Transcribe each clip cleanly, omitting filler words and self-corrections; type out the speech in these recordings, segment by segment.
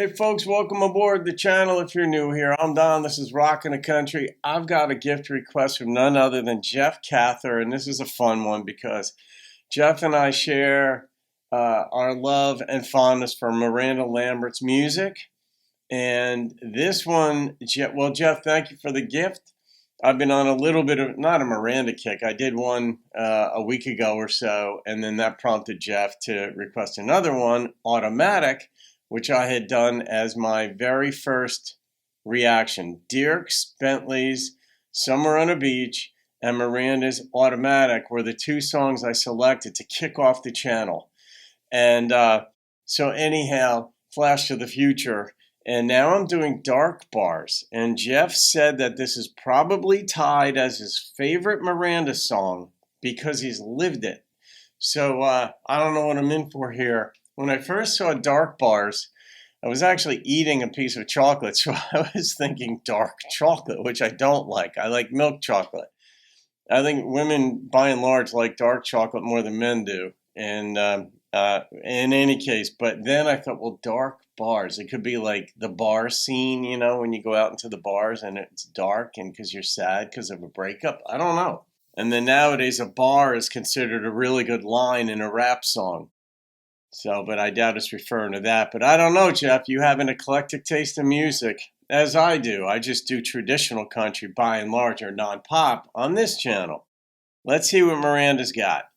Hey folks, welcome aboard the channel. If you're new here, I'm Don. This is Rockin' the Country. I've got a gift request from none other than Jeff Cather, and this is a fun one because Jeff and I share our love and fondness for Miranda Lambert's music. And this one, Jeff, thank you for the gift. I've been on a little bit of, not a Miranda kick. I did one a week ago or so, and then that prompted Jeff to request another one, Automatic, which I had done as my very first reaction. Dierks Bentley's Somewhere on a Beach and Miranda's Automatic were the two songs I selected to kick off the channel. And so anyhow, flash to the future. And now I'm doing Dark Bars. And Jeff said that this is probably tied as his favorite Miranda song because he's lived it. So I don't know what I'm in for here. When I first saw Dark Bars, I was actually eating a piece of chocolate, so I was thinking dark chocolate, which I don't like. I like milk chocolate. I think women, by and large, like dark chocolate more than men do. And in any case, but then I thought, well, Dark Bars. It could be like the bar scene, you know, when you go out into the bars and it's dark and because you're sad because of a breakup. I don't know. And then nowadays, a bar is considered a really good line in a rap song. So, but I doubt it's referring to that. But I don't know, Jeff. You have an eclectic taste in music, as I do. I just do traditional country by and large, or non-pop, on this channel. Let's see what Miranda's got.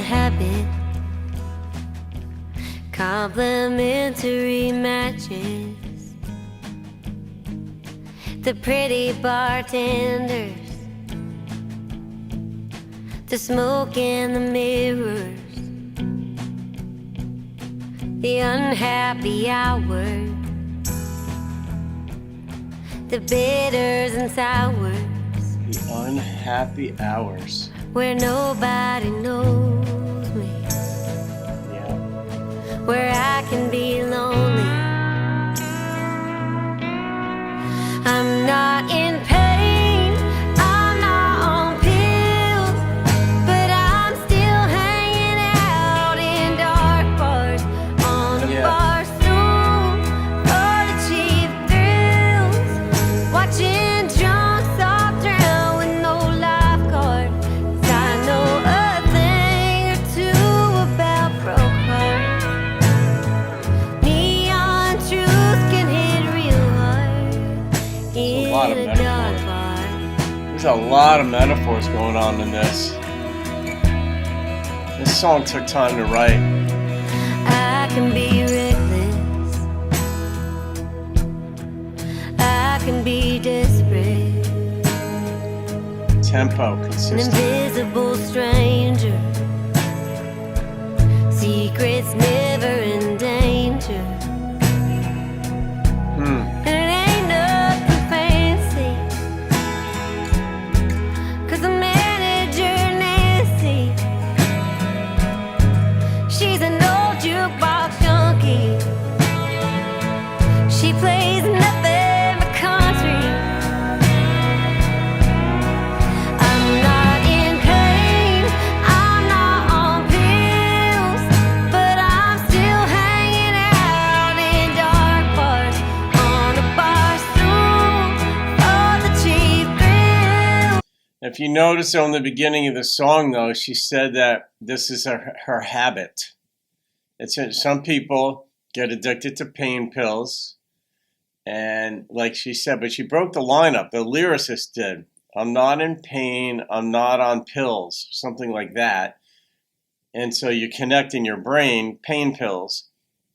Habit, complimentary matches, the pretty bartenders, the smoke in the mirrors, the unhappy hours, the bitters and sours, the unhappy hours, where nobody knows me, where I can be lonely. I'm not in pain, I'm not on pills, but I'm still hanging out in dark bars, on a bar stool for the cheap thrills, watching drunks all drown with no lifeguard. I know a thing or two about broke hearts. Neon truth can hit real hard in a dark bar. There's a lot of metaphors going on in this. This song took time to write. I can be reckless, I can be desperate, Tempo, an consistent. invisible stranger, secrets never in danger. And it ain't nothing fancy, 'cause the manager Nancy, she's an old jukebox junkie. She plays nothing but country. I'm not in pain, I'm not on pills, but I'm still hanging out in dark bars, on a bar stool for the cheap thrill. If you notice on the beginning of the song, though, she said that this is her habit. Some people get addicted to pain pills, and like she said, but she broke the line up. The lyricist did. I'm not in pain, I'm not on pills, something like that. And so you connect in your brain pain pills,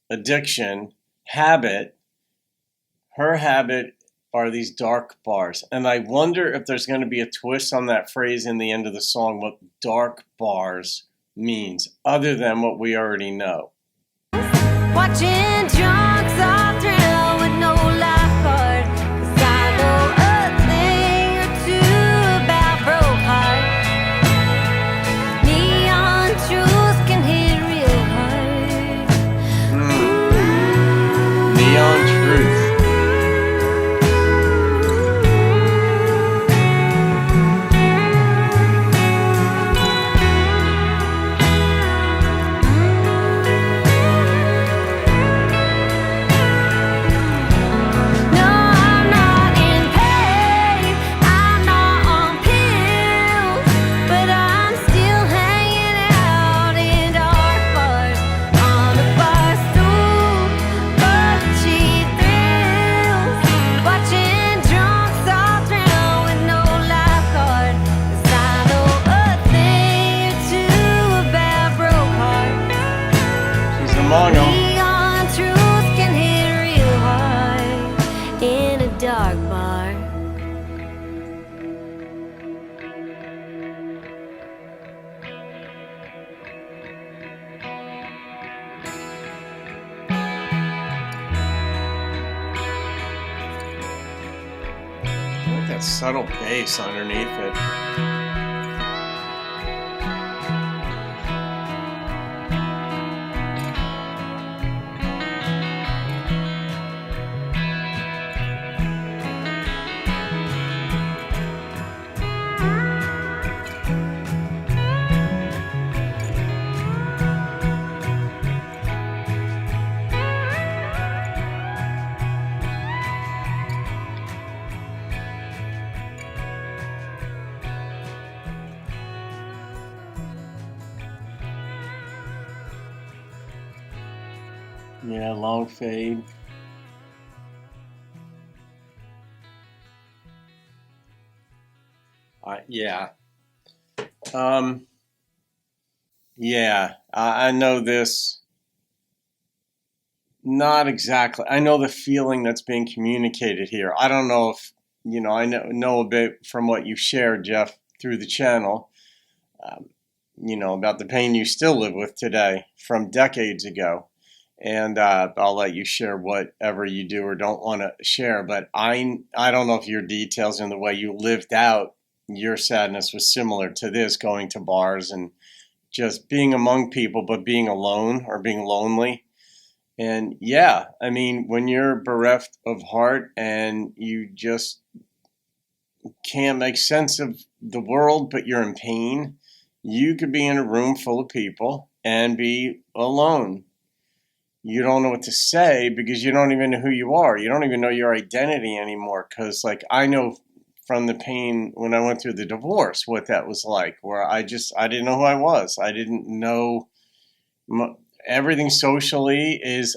addiction, habit. Her habit are these dark bars. And I wonder if there's going to be a twist on that phrase in the end of the song, what dark bars means, other than what we already know. Watching drunks all drown with no lifeguard, 'cause I know a thing or two about broke hearts. that subtle bass underneath it. Yeah, long fade. Yeah. Yeah, I know this. Not exactly. I know the feeling that's being communicated here. I don't know if, I know a bit from what you've shared, Jeff, through the channel, um, about the pain you still live with today from decades ago. And I'll let you share whatever you do or don't want to share. But I don't know if your details and the way you lived out your sadness was similar to this, going to bars and just being among people, but being alone or being lonely. And yeah, I mean, when you're bereft of heart and you just can't make sense of the world, but you're in pain, you could be in a room full of people and be alone. You don't know what to say because you don't even know who you are. You don't even know your identity anymore. Because, like, I know from the pain when I went through the divorce what that was like, where I didn't know who I was. I didn't know everything socially is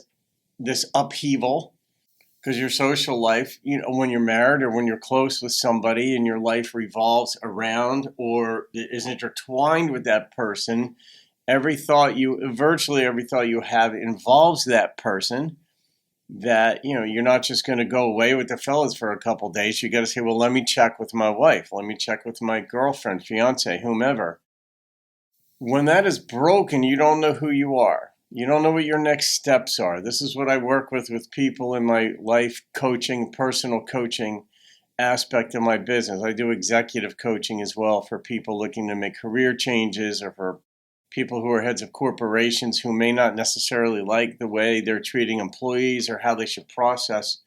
this upheaval because your social life, when you're married or when you're close with somebody and your life revolves around or is intertwined with that person, virtually every thought you have involves that person. That, you're not just going to go away with the fellas for a couple of days. You got to say, well, let me check with my wife. Let me check with my girlfriend, fiance, whomever. When that is broken, you don't know who you are. You don't know what your next steps are. This is what I work with people in my life coaching, personal coaching aspect of my business. I do executive coaching as well for people looking to make career changes or for people who are heads of corporations who may not necessarily like the way they're treating employees or how they should process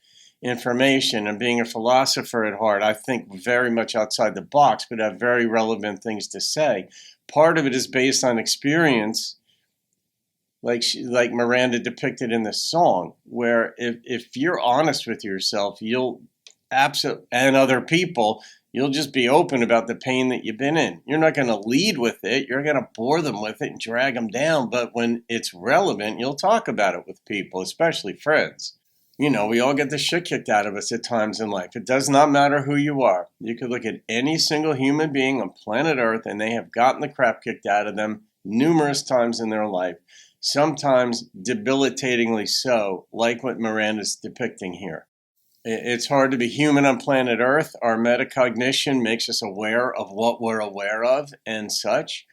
information. And being a philosopher at heart, I think very much outside the box, but have very relevant things to say. Part of it is based on experience, like Miranda depicted in this song, where if you're honest with yourself, and other people, you'll just be open about the pain that you've been in. You're not going to lead with it. You're going to bore them with it and drag them down. But when it's relevant, you'll talk about it with people, especially friends. We all get the shit kicked out of us at times in life. It does not matter who you are. You could look at any single human being on planet Earth and they have gotten the crap kicked out of them numerous times in their life. Sometimes debilitatingly so, like what Miranda's depicting here. It's hard to be human on planet Earth. Our metacognition makes us aware of what we're aware of and such.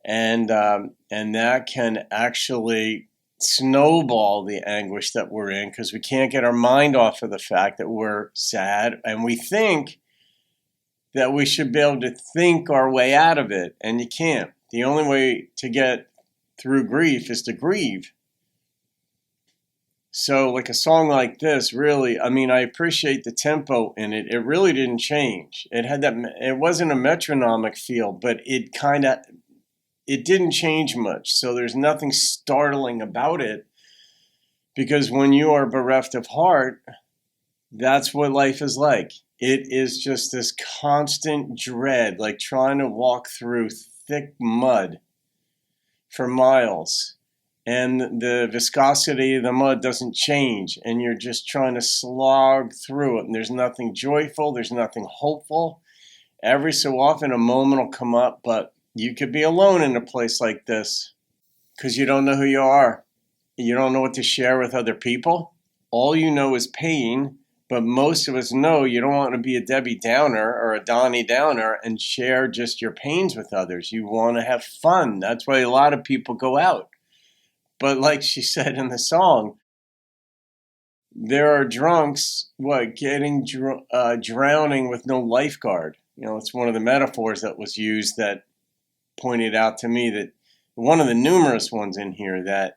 And that can actually snowball the anguish that we're in because we can't get our mind off of the fact that we're sad. And we think that we should be able to think our way out of it. And you can't. The only way to get through grief is to grieve. So like a song like this, really, I mean, I appreciate the tempo in it. It really didn't change. It wasn't a metronomic feel, but it didn't change much. So there's nothing startling about it because when you are bereft of heart, that's what life is like. It is just this constant dread, like trying to walk through thick mud for miles. And the viscosity of the mud doesn't change, and you're just trying to slog through it. And there's nothing joyful, there's nothing hopeful. Every so often a moment will come up, but you could be alone in a place like this because you don't know who you are. You don't know what to share with other people. All you know is pain, but most of us know you don't want to be a Debbie Downer or a Donnie Downer and share just your pains with others. You want to have fun. That's why a lot of people go out. But like she said in the song, there are drunks, getting drowning with no lifeguard. It's one of the metaphors that was used that pointed out to me that one of the numerous ones in here that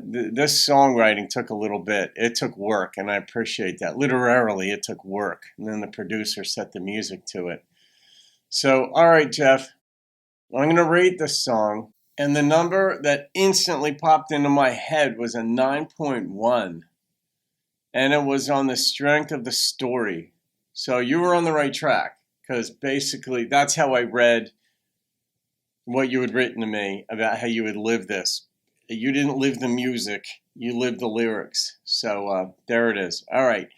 this songwriting took a little bit. It took work, and I appreciate that. Literally, it took work. And then the producer set the music to it. So, all right, Jeff, I'm going to rate this song. And the number that instantly popped into my head was a 9.1. And it was on the strength of the story. So you were on the right track, because basically that's how I read what you had written to me about how you would live this. You didn't live the music, you lived the lyrics. So there it is. All right.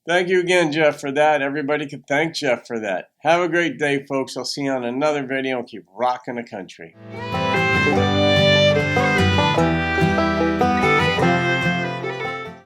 Thank you again, Jeff, for that. Everybody can thank Jeff for that. Have a great day, folks. I'll see you on another video and keep rocking the country.